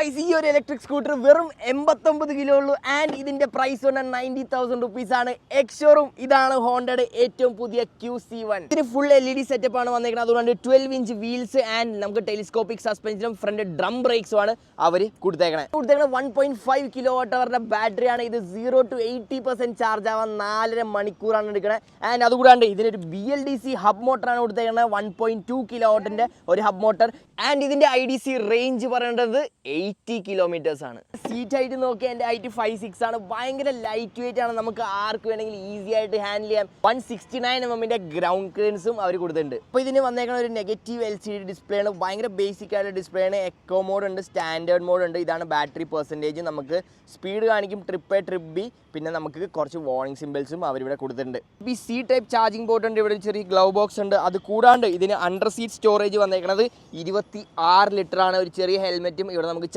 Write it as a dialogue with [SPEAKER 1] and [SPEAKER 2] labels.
[SPEAKER 1] Guys ഈ ഒരു electric scooter വെറും 89 കിലോ ഉള്ളൂ ആൻഡ് ഇതിന്റെ പ്രൈസ് വന്ന 90,000 റുപ്പീസ് ആണ്. എക്സ്ഷോറും ഇതാണ് ഹോണ്ടയുടെ ഏറ്റവും പുതിയ QC1. ഇതിന് ഫുൾ LED സെറ്റപ്പ് ആണ് വന്നേക്കുന്നത്. അതുകൊണ്ട് 12 ഇഞ്ച് വീൽസ് ആൻഡ് നമുക്ക് ടെലിസ്കോപ്പിക് സസ്പെൻഷനും ഫ്രണ്ട് ഡ്രം ബ്രേക്സും ആണ് അവർ കൊടുത്തേക്കണേ. 1.5 കിലോ വാട്ട് അവറുടെ ബാറ്ററിയാണ്. ഇത് 0 to 80% ചാർജ് ആവാൻ 4.5 മണിക്കൂറാണ് എടുക്കുന്നത്. ആൻഡ് അതുകൂടാണ്ട് ഇതിനൊരു BLDC ഹബ് മോട്ടറാണ് കൊടുത്തേക്കുന്നത്. 1.2 കിലോ വാട്ടിന്റെ ഒരു ഹബ് മോട്ടർ ആൻഡ് ഇതിന്റെ IDC റേഞ്ച് പറയേണ്ടത് 80 കിലോമീറ്റേഴ്സ് ആണ്. സീറ്റ് ഹൈറ്റ് നോക്കിയാൽ എൻ്റെ ഹൈറ്റ് 5'6" ആണ്. ഭയങ്കര ലൈറ്റ് വെയിറ്റ് ആണ്. നമുക്ക് ആർക്ക് വേണമെങ്കിൽ ഈസി ആയിട്ട് ഹാൻഡിൽ ചെയ്യാം. 169 mm ഗ്രൗണ്ട് ക്ലിയറൻസും അവർ കൊടുത്തിട്ടുണ്ട്. അപ്പോൾ ഇതിന് വന്നേക്കുന്ന ഒരു നെഗറ്റീവ് LCD ഡിസ്പ്ലേ ആണ്. ഭയങ്കര ബേസിക് ആയിട്ട് ഡിസ്പ്ലേ ആണ്. എക്കോ മോഡ് ഉണ്ട്, സ്റ്റാൻഡേർഡ് മോഡ് ഉണ്ട്. ഇതാണ് ബാറ്ററി പെർസെൻറ്റേജ്. നമുക്ക് സ്പീഡ് കാണിക്കും, ട്രിപ്പ് A ട്രിപ്പ് B. പിന്നെ നമുക്ക് കുറച്ച് വാർണിംഗ് സിമ്പിൾസും അവരിവിടെ കൊടുത്തിട്ടുണ്ട്. ഈ C ടൈപ്പ് ചാർജിങ് പോർട്ട് ഉണ്ട്. ഇവിടെ ചെറിയ ഗ്ലൗ ബോക്സ് ഉണ്ട്. അത് കൂടാണ്ട് ഇതിന് അണ്ടർ സീറ്റ് സ്റ്റോറേജ് വന്നേക്കുന്നത് 26 ലിറ്റർ ആണ്. ഒരു ചെറിയ ഹെൽമെറ്റും ഇവിടെ നമുക്ക്